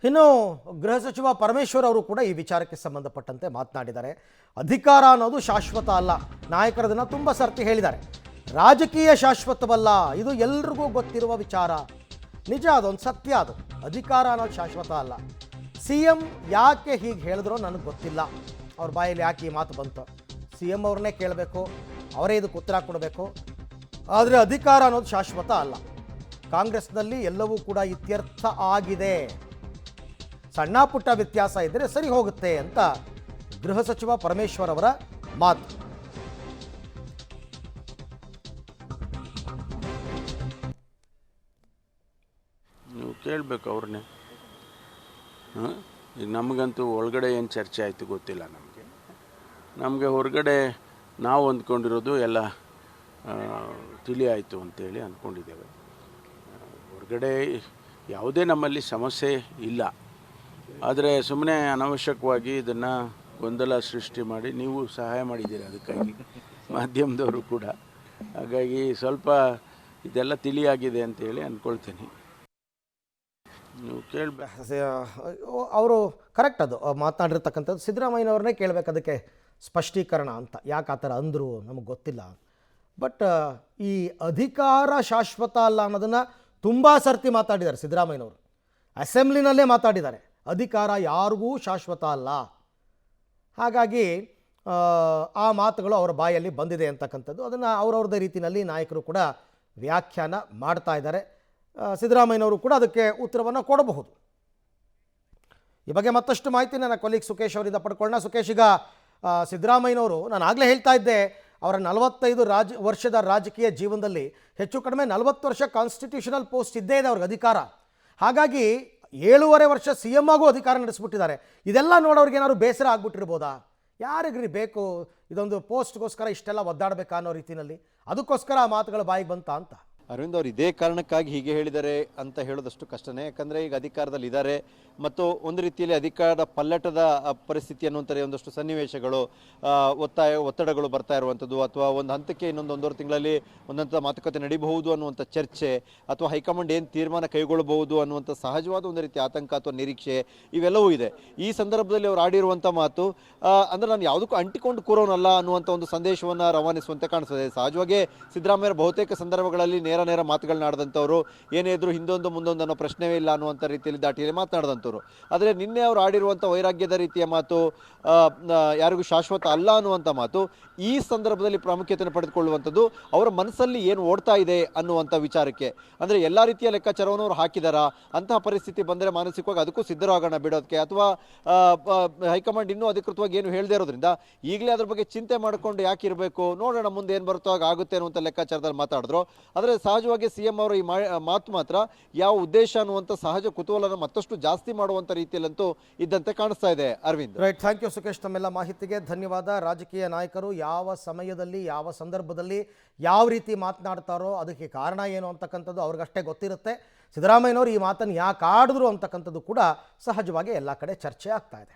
ಇನ್ನು ಗೃಹ ಸಚಿವ ಪರಮೇಶ್ವರ್ ಅವರು ಕೂಡ ಈ ವಿಚಾರಕ್ಕೆ ಸಂಬಂಧಪಟ್ಟಂತೆ ಮಾತನಾಡಿದ್ದಾರೆ. ಅಧಿಕಾರ ಅನ್ನೋದು ಶಾಶ್ವತ ಅಲ್ಲ. ನಾಯಕರದನ್ನು ತುಂಬ ಸರ್ತಿ ಹೇಳಿದ್ದಾರೆ. ರಾಜಕೀಯ ಶಾಶ್ವತವಲ್ಲ, ಇದು ಎಲ್ರಿಗೂ ಗೊತ್ತಿರುವ ವಿಚಾರ. ನಿಜ, ಅದೊಂದು ಸತ್ಯ. ಅದು ಅಧಿಕಾರ ಅನ್ನೋದು ಶಾಶ್ವತ ಅಲ್ಲ. CM ಯಾಕೆ ಹೀಗೆ ಹೇಳಿದ್ರೋ ನನಗೆ ಗೊತ್ತಿಲ್ಲ. ಅವ್ರ ಬಾಯಲ್ಲಿ ಯಾಕೆ ಈ ಮಾತು ಬಂತು? CM ಅವ್ರನ್ನೇ ಕೇಳಬೇಕು, ಅವರೇ ಇದಕ್ಕೆ ಉತ್ತರ ಕೊಡಬೇಕು. ಆದರೆ ಅಧಿಕಾರ ಅನ್ನೋದು ಶಾಶ್ವತ ಅಲ್ಲ. ಕಾಂಗ್ರೆಸ್ನಲ್ಲಿ ಎಲ್ಲವೂ ಕೂಡ ಇತ್ಯರ್ಥ ಆಗಿದೆ. ಸಣ್ಣ ಪುಟ್ಟ ವ್ಯತ್ಯಾಸ ಇದ್ದರೆ ಸರಿ ಹೋಗುತ್ತೆ ಅಂತ ಗೃಹ ಸಚಿವ ಪರಮೇಶ್ವರ್ ಅವರ ಮಾತು. ನೀವು ಕೇಳಬೇಕು ಅವ್ರನ್ನೇ. ಈಗ ನಮಗಂತೂ ಒಳಗಡೆ ಏನು ಚರ್ಚೆ ಆಯಿತು ಗೊತ್ತಿಲ್ಲ. ನಮಗೆ ಹೊರಗಡೆ ನಾವು ಅಂದ್ಕೊಂಡಿರೋದು ಎಲ್ಲ ತಿಳಿ ಆಯಿತು ಅಂತೇಳಿ ಅಂದ್ಕೊಂಡಿದ್ದೇವೆ. ಹೊರಗಡೆ ಯಾವುದೇ ನಮ್ಮಲ್ಲಿ ಸಮಸ್ಯೆ ಇಲ್ಲ. ಆದರೆ ಸುಮ್ಮನೆ ಅನಾವಶ್ಯಕವಾಗಿ ಇದನ್ನು ಗೊಂದಲ ಸೃಷ್ಟಿ ಮಾಡಿ ನೀವು ಸಹಾಯ ಮಾಡಿದ್ದೀರಿ ಅದಕ್ಕಾಗಿ, ಮಾಧ್ಯಮದವರು ಕೂಡ. ಹಾಗಾಗಿ ಸ್ವಲ್ಪ ಇದೆಲ್ಲ ತಿಳಿಯಾಗಿದೆ ಅಂತೇಳಿ ಅಂದ್ಕೊಳ್ತೀನಿ. ನೀವು ಅವರು ಕರೆಕ್ಟ್, ಅದು ಮಾತನಾಡಿರ್ತಕ್ಕಂಥದ್ದು ಸಿದ್ದರಾಮಯ್ಯನವ್ರನ್ನೇ ಕೇಳಬೇಕು ಅದಕ್ಕೆ ಸ್ಪಷ್ಟೀಕರಣ ಅಂತ. ಯಾಕೆ ಆ ಥರ ಅಂದರು ನಮಗೆ ಗೊತ್ತಿಲ್ಲ. ಬಟ್ ಈ ಅಧಿಕಾರ ಶಾಶ್ವತ ಅಲ್ಲ ಅನ್ನೋದನ್ನು ತುಂಬ ಸರ್ತಿ ಮಾತಾಡಿದ್ದಾರೆ ಸಿದ್ದರಾಮಯ್ಯನವರು. ಅಸೆಂಬ್ಲಿನಲ್ಲೇ ಮಾತಾಡಿದ್ದಾರೆ, ಅಧಿಕಾರ ಯಾರಿಗೂ ಶಾಶ್ವತ ಅಲ್ಲ. ಹಾಗಾಗಿ ಆ ಮಾತುಗಳು ಅವರ ಬಾಯಲ್ಲಿ ಬಂದಿದೆ ಅಂತಕ್ಕಂಥದ್ದು. ಅದನ್ನು ಅವರವ್ರದ್ದೇ ರೀತಿಯಲ್ಲಿ ನಾಯಕರು ಕೂಡ ವ್ಯಾಖ್ಯಾನ ಮಾಡ್ತಾ ಇದ್ದಾರೆ. ಸಿದ್ದರಾಮಯ್ಯನವರು ಕೂಡ ಅದಕ್ಕೆ ಉತ್ತರವನ್ನು ಕೊಡಬಹುದು. ಈ ಬಗ್ಗೆ ಮತ್ತಷ್ಟು ಮಾಹಿತಿ ನನ್ನ ಕೊಲೀಗ್ ಸುಖೇಶ್ ಅವರಿಂದ ಪಡ್ಕೊಳ್ಳೋಣ. ಸುಖೇಶ್, ಈಗ ಸಿದ್ದರಾಮಯ್ಯನವರು, ನಾನು ಆಗಲೇ ಹೇಳ್ತಾ ಇದ್ದೆ, ಅವರ 45 ವರ್ಷದ ರಾಜಕೀಯ ಜೀವನದಲ್ಲಿ ಹೆಚ್ಚು ಕಡಿಮೆ 40 ವರ್ಷ ಕಾನ್ಸ್ಟಿಟ್ಯೂಷನಲ್ ಪೋಸ್ಟ್ ಇದ್ದೇ ಇದೆ ಅವ್ರಿಗೆ ಅಧಿಕಾರ. ಹಾಗಾಗಿ 7.5 ವರ್ಷ CM ಆಗೂ ಅಧಿಕಾರ ನಡೆಸ್ಬಿಟ್ಟಿದ್ದಾರೆ. ಇದೆಲ್ಲ ನೋಡೋರಿಗೆ ಏನಾದ್ರು ಬೇಸರ ಆಗ್ಬಿಟ್ಟಿರ್ಬೋದಾ? ಯಾರಿಗ್ರಿ ಬೇಕು ಇದೊಂದು ಪೋಸ್ಟ್ಗೋಸ್ಕರ ಇಷ್ಟೆಲ್ಲ ಒದ್ದಾಡಬೇಕಾ ಅನ್ನೋ ರೀತಿಯಲ್ಲಿ? ಅದಕ್ಕೋಸ್ಕರ ಆ ಮಾತುಗಳ ಬಾಯಿಗೆ ಬಂತ ಅಂತ ಅರವಿಂದ್ ಅವರು ಇದೇ ಕಾರಣಕ್ಕಾಗಿ ಹೀಗೆ ಹೇಳಿದ್ದಾರೆ ಅಂತ ಹೇಳೋದಷ್ಟು ಕಷ್ಟನೇ. ಯಾಕಂದರೆ ಈಗ ಅಧಿಕಾರದಲ್ಲಿ ಇದ್ದಾರೆ ಮತ್ತು ಒಂದು ರೀತಿಯಲ್ಲಿ ಅಧಿಕಾರದ ಪಲ್ಲಟದ ಪರಿಸ್ಥಿತಿ ಅನ್ನುವಂಥ ಒಂದಷ್ಟು ಸನ್ನಿವೇಶಗಳು, ಒತ್ತಡಗಳು ಬರ್ತಾ ಇರುವಂಥದ್ದು, ಅಥವಾ ಒಂದು ಹಂತಕ್ಕೆ ಒಂದೂವರೆ ತಿಂಗಳಲ್ಲಿ ಒಂದಂಥ ಮಾತುಕತೆ ನಡೀಬಹುದು ಅನ್ನುವಂಥ ಚರ್ಚೆ, ಅಥವಾ ಹೈಕಮಾಂಡ್ ಏನು ತೀರ್ಮಾನ ಕೈಗೊಳ್ಳಬಹುದು ಅನ್ನುವಂಥ ಸಹಜವಾದ ಒಂದು ರೀತಿ ಆತಂಕ ಅಥವಾ ನಿರೀಕ್ಷೆ ಇವೆಲ್ಲವೂ ಇದೆ. ಈ ಸಂದರ್ಭದಲ್ಲಿ ಅವರು ಆಡಿರುವಂಥ ಮಾತು ಅಂದರೆ ನಾನು ಯಾವುದಕ್ಕೂ ಅಂಟಿಕೊಂಡು ಕೂರೋನಲ್ಲ ಅನ್ನುವಂಥ ಒಂದು ಸಂದೇಶವನ್ನು ರವಾನಿಸುವಂತೆ ಕಾಣಿಸ್ತದೆ. ಸಹಜವಾಗಿ ಸಿದ್ದರಾಮಯ್ಯ ಬಹುತೇಕ ಸಂದರ್ಭಗಳಲ್ಲಿ ನೇರ ಮಾತುಗಳನ್ನ ಆಡಿದಂಥವ್ರು, ಏನೇ ಇದ್ರೂ ಹಿಂದೊಂದು ಮುಂದೊಂದು ಅನ್ನೋ ಪ್ರಶ್ನೆವೇ ಇಲ್ಲ ಅನ್ನುವಂಥ ರೀತಿಯಲ್ಲಿ ದಾಟಿಯಲ್ಲಿ ಮಾತನಾಡಿದಂಥವ್ರು. ಆದರೆ ನಿನ್ನೆ ಅವರು ಆಡಿರುವಂಥ ವೈರಾಗ್ಯದ ರೀತಿಯ ಮಾತು, ಯಾರಿಗೂ ಶಾಶ್ವತ ಅಲ್ಲ ಅನ್ನುವಂಥ ಮಾತು ಈ ಸಂದರ್ಭದಲ್ಲಿ ಪ್ರಾಮುಖ್ಯತೆಯನ್ನು ಪಡೆದುಕೊಳ್ಳುವಂಥದ್ದು ಅವರ ಮನಸ್ಸಲ್ಲಿ ಏನು ಓಡ್ತಾ ಇದೆ ಅನ್ನುವಂಥ ವಿಚಾರಕ್ಕೆ. ಅಂದರೆ ಎಲ್ಲ ರೀತಿಯ ಲೆಕ್ಕಾಚಾರವನ್ನು ಅವರು ಹಾಕಿದಾರಾ? ಅಂತಹ ಪರಿಸ್ಥಿತಿ ಬಂದರೆ ಮಾನಸಿಕವಾಗಿ ಅದಕ್ಕೂ ಸಿದ್ಧರಾಗೋಣ ಬಿಡೋದಕ್ಕೆ, ಅಥವಾ ಹೈಕಮಾಂಡ್ ಇನ್ನೂ ಅಧಿಕೃತವಾಗಿ ಏನು ಹೇಳದೇ ಇರೋದ್ರಿಂದ ಈಗಲೇ ಅದ್ರ ಬಗ್ಗೆ ಚಿಂತೆ ಮಾಡಿಕೊಂಡು ಯಾಕೆ ಇರಬೇಕು, ನೋಡೋಣ ಮುಂದೆ ಏನು ಬರುತ್ತೋ ಆಗುತ್ತೆ ಅನ್ನುವಂಥ ಲೆಕ್ಕಾಚಾರದಲ್ಲಿ ಮಾತಾಡಿದ್ರು. ಆದರೆ ಸಹಜವಾಗಿ CM ಅವರ ಈ ಮಾತು ಮಾತ್ರ ಯಾವ ಉದ್ದೇಶ ಅನ್ನುವಂಥ ಸಹಜ ಕುತೂಹಲನ ಮತ್ತಷ್ಟು ಜಾಸ್ತಿ ಮಾಡುವಂಥ ರೀತಿಯಲ್ಲಂತೂ ಇದ್ದಂತೆ ಕಾಣಿಸ್ತಾ ಇದೆ. Aravind, right, thank you Sukhesh, ತಮ್ಮೆಲ್ಲ ಮಾಹಿತಿಗೆ ಧನ್ಯವಾದ. ರಾಜಕೀಯ ನಾಯಕರು ಯಾವ ಸಮಯದಲ್ಲಿ ಯಾವ ಸಂದರ್ಭದಲ್ಲಿ ಯಾವ ರೀತಿ ಮಾತನಾಡ್ತಾರೋ ಅದಕ್ಕೆ ಕಾರಣ ಏನು ಅಂತಕ್ಕಂಥದ್ದು ಅವ್ರಿಗಷ್ಟೇ ಗೊತ್ತಿರುತ್ತೆ. ಸಿದ್ದರಾಮಯ್ಯನವರು ಈ ಮಾತನ್ನು ಯಾಕೆ ಆಡಿದ್ರು ಅಂತಕ್ಕಂಥದ್ದು ಕೂಡ ಸಹಜವಾಗಿ ಎಲ್ಲ ಕಡೆ ಚರ್ಚೆ ಆಗ್ತಾ ಇದೆ.